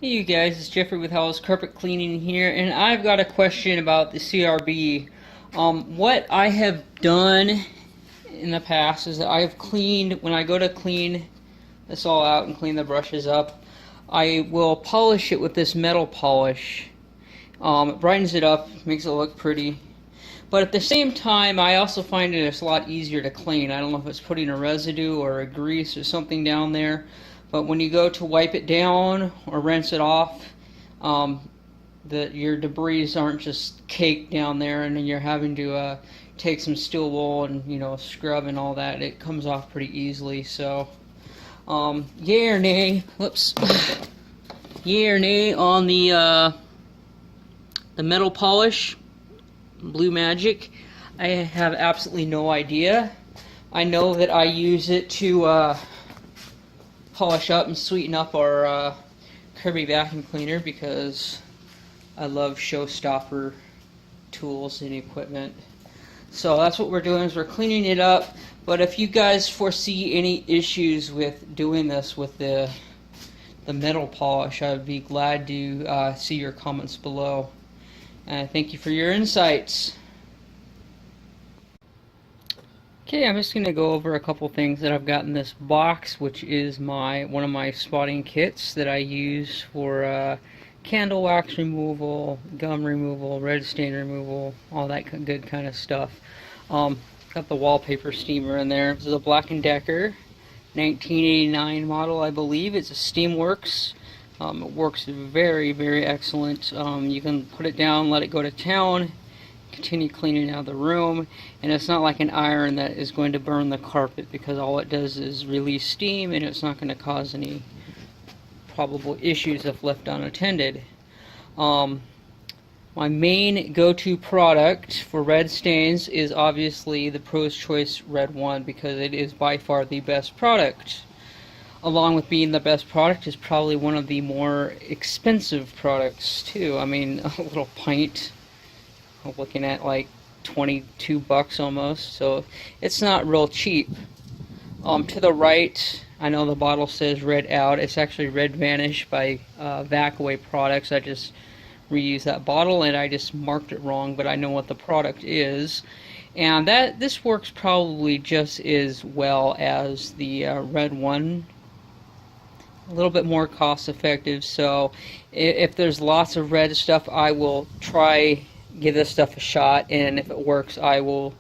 Hey you guys, it's Jeffrey with Howell's Carpet Cleaning here, and I've got a question about the CRB. What I have done in the past is that I have cleaned, when I go to clean this all out and clean the brushes up, I will polish it with this metal polish. It brightens it up, makes it look pretty. But at the same time, I also find it it's a lot easier to clean. I don't know if it's putting a residue or a grease or something down there, but when you go to wipe it down or rinse it off, your debris aren't just caked down there, and then you're having to take some steel wool and scrub and all that. It comes off pretty easily. So, yay or nay? Whoops. Yay or nay on the metal polish? Blue Magic. I have absolutely no idea. I know that I use it to polish up and sweeten up our Kirby vacuum cleaner because I love showstopper tools and equipment. So that's what we're doing, is we're cleaning it up. But if you guys foresee any issues with doing this with the metal polish, I would be glad to see your comments below. Thank you for your insights. Okay, I'm just going to go over a couple things that I've got in this box, which is one of my spotting kits that I use for candle wax removal, gum removal, red stain removal, all that good kind of stuff. Got the wallpaper steamer in there. This is a Black & Decker 1989 model, I believe. It's a Steamworks. It works very, very excellent. You can put it down, let it go to town, continue cleaning out the room, and it's not like an iron that is going to burn the carpet, because all it does is release steam and it's not going to cause any probable issues if left unattended. My main go-to product for red stains is obviously the Pro's Choice Red 1, because it is by far the best product. Along with being the best product, is probably one of the more expensive products too. I mean, a little pint, I'm looking at like 22 bucks almost, so it's not real cheap. To the right, I know the bottle says Red Out. It's actually Red Vanish by Vacaway Products. I just reused that bottle and I just marked it wrong, but I know what the product is. And this works probably just as well as the Red 1. A little bit more cost effective. So if there's lots of red stuff, I will give this stuff a shot, and if it works, I will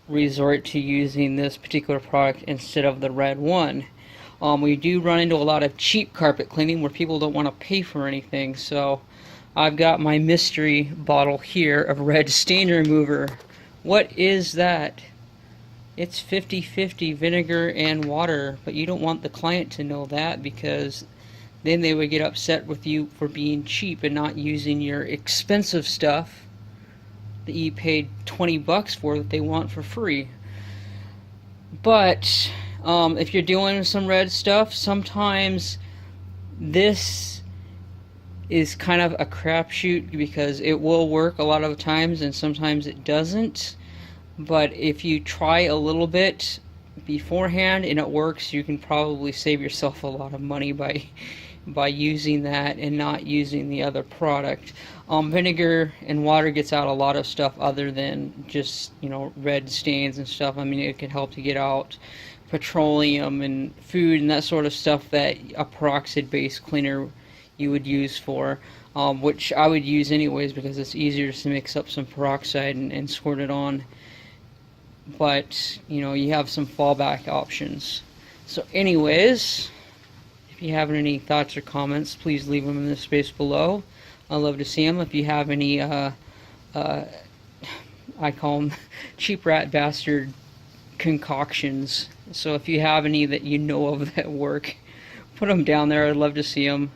resort to using this particular product instead of the Red 1. We do run into a lot of cheap carpet cleaning where people don't want to pay for anything, so I've got my mystery bottle here of red stain remover. What is that? It's 50-50 vinegar and water, but you don't want the client to know that, because then they would get upset with you for being cheap and not using your expensive stuff that you paid 20 bucks for that they want for free. But if you're doing some red stuff, sometimes this is kind of a crapshoot, because it will work a lot of times and sometimes it doesn't. But if you try a little bit beforehand and it works, you can probably save yourself a lot of money by using that and not using the other product. Vinegar and water gets out a lot of stuff other than just red stains and stuff. I mean, it can help to get out petroleum and food and that sort of stuff that a peroxide based cleaner you would use for, which I would use anyways, because it's easier to mix up some peroxide and squirt it on. But you have some fallback options. So anyways, if you have any thoughts or comments, please leave them in the space below. I'd love to see them. If you have any I call them cheap rat bastard concoctions, so if you have any that you know of that work, put them down there. I'd love to see them.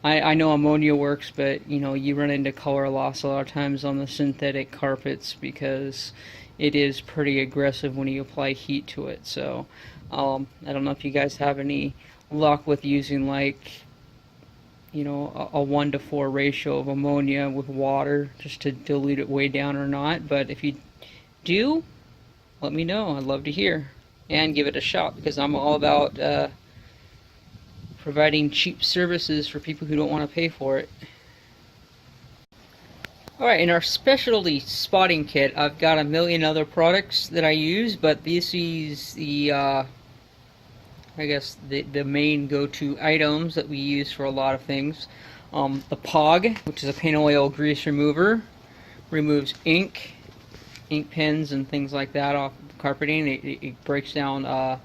I know ammonia works, but you run into color loss a lot of times on the synthetic carpets, because it is pretty aggressive when you apply heat to it. So I don't know if you guys have any luck with using like a 1-to-4 ratio of ammonia with water just to dilute it way down or not. But if you do, let me know. I'd love to hear, and give it a shot, because I'm all about providing cheap services for people who don't want to pay for it. Alright, in our specialty spotting kit, I've got a million other products that I use, but this is the, I guess, the main go-to items that we use for a lot of things. The pauge, which is a paint oil grease remover, removes ink pens and things like that off the carpeting. It breaks down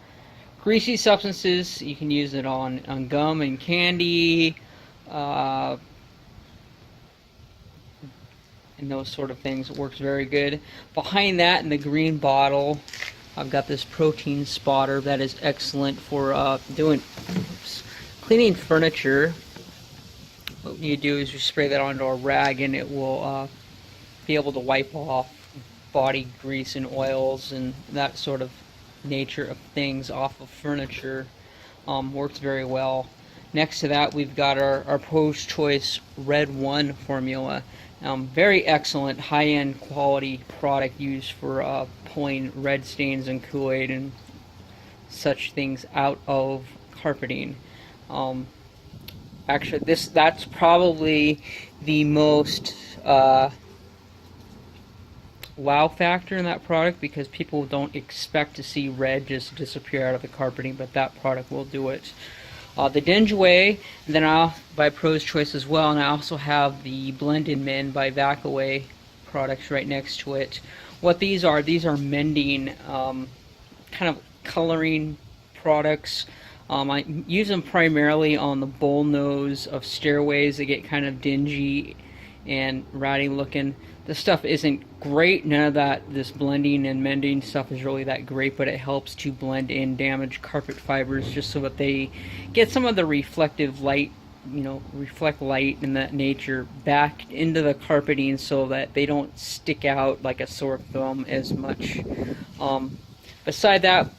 greasy substances. You can use it on gum and candy, and those sort of things. It works very good. Behind that, in the green bottle, I've got this protein spotter that is excellent for cleaning furniture. What you do is you spray that onto a rag, and it will be able to wipe off body grease and oils and that sort of nature of things off of furniture. Works very well. Next to that, we've got our Pauge Choice Red 1 formula. Very excellent, high-end quality product used for pulling red stains and Kool Aid and such things out of carpeting. Actually, that's probably the most wow factor in that product, because people don't expect to see red just disappear out of the carpeting, but that product will do it. The Dinge, and then by Pro's Choice as well, and I also have the Blend-In Mend by Vac-Away products right next to it. What these are mending, kind of coloring products. I use them primarily on the bowl nose of stairways that get kind of dingy and ratty looking. This stuff isn't great. None of this blending and mending stuff is really that great, but it helps to blend in damaged carpet fibers just so that they get some of the reflective light, reflect light and that nature back into the carpeting so that they don't stick out like a sore thumb as much. Beside that,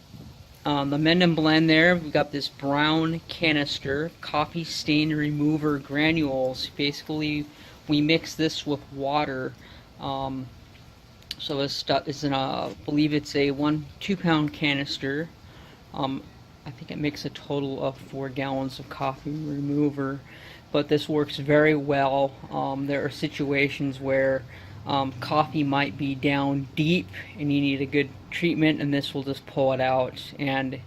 the Mend and Blend there, we've got this brown canister, coffee stain remover granules. Basically, we mix this with water. So this stuff is I believe it's a 2 pound canister. I think it makes a total of 4 gallons of coffee remover, but this works very well. There are situations where coffee might be down deep and you need a good treatment, and this will just pull it out, and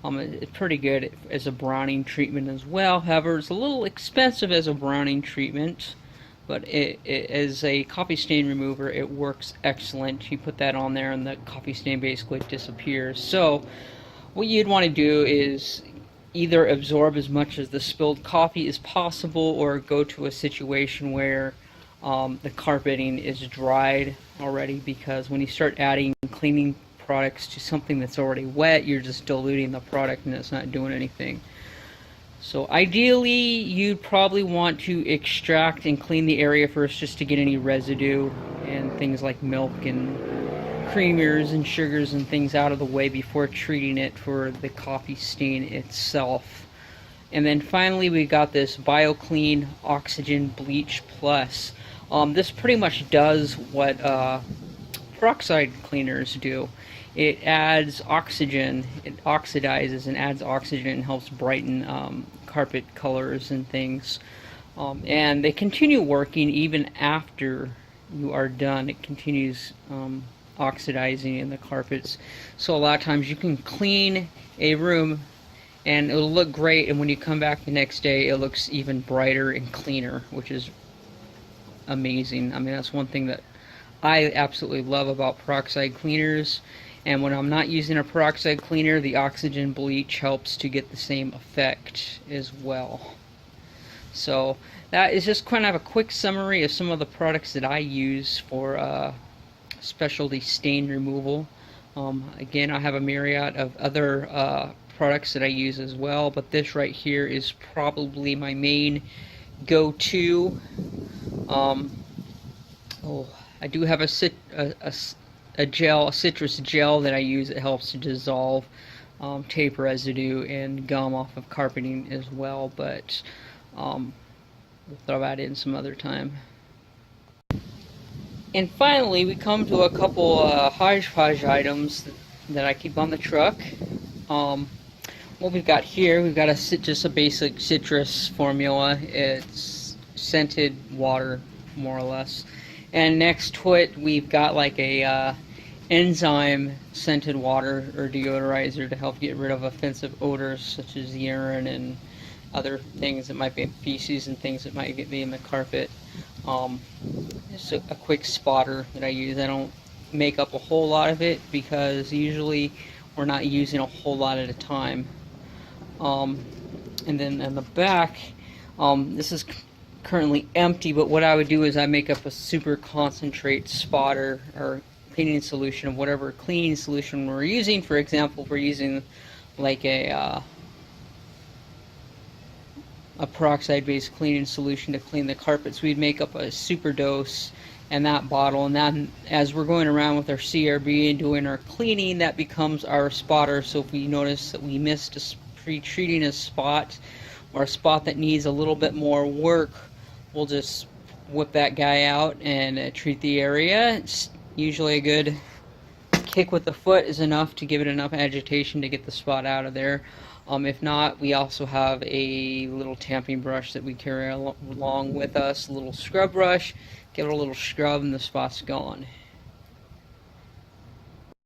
it's pretty good as a browning treatment as well. However, it's a little expensive as a browning treatment, but as a coffee stain remover, it works excellent. You put that on there and the coffee stain basically disappears. So what you'd want to do is either absorb as much of the spilled coffee as possible, or go to a situation where the carpeting is dried already, because when you start adding cleaning products to something that's already wet, you're just diluting the product and it's not doing anything. So ideally, you'd probably want to extract and clean the area first, just to get any residue and things like milk and creamers and sugars and things out of the way before treating it for the coffee stain itself. And then finally, we got this BioClean Oxygen Bleach Plus. This pretty much does what peroxide cleaners do. It adds oxygen, it oxidizes and adds oxygen and helps brighten carpet colors and things. And they continue working even after you are done. It continues oxidizing in the carpets. So a lot of times you can clean a room and it'll look great, and when you come back the next day, it looks even brighter and cleaner, which is amazing. I mean, that's one thing that I absolutely love about peroxide cleaners. And when I'm not using a peroxide cleaner, the oxygen bleach helps to get the same effect as well. So that is just kind of a quick summary of some of the products that I use for specialty stain removal. Again, I have a myriad of other products that I use as well, but this right here is probably my main go-to. I do have a citrus gel that I use. It helps to dissolve tape residue and gum off of carpeting as well, but we'll throw that in some other time. And finally, we come to a couple hodgepodge items that I keep on the truck. what we've got here, we've got just a basic citrus formula. It's scented water, more or less. And next to it, we've got like a enzyme scented water or deodorizer to help get rid of offensive odors such as urine and other things that might be in feces and things that might be in the carpet. Just a quick spotter that I use. I don't make up a whole lot of it because usually we're not using a whole lot at a time. And then in the back, this is currently empty, but what I would do is I make up a super concentrate spotter or cleaning solution of whatever cleaning solution we're using. For example, if we're using like a peroxide-based cleaning solution to clean the carpets, we'd make up a super dose in that bottle, and then as we're going around with our CRB and doing our cleaning, that becomes our spotter. So if we notice that we missed pre-treating a spot or a spot that needs a little bit more work, we'll just whip that guy out and treat the area. It's usually a good kick with the foot is enough to give it enough agitation to get the spot out of there. If not, we also have a little tamping brush that we carry along with us, a little scrub brush. Give it a little scrub and the spot's gone.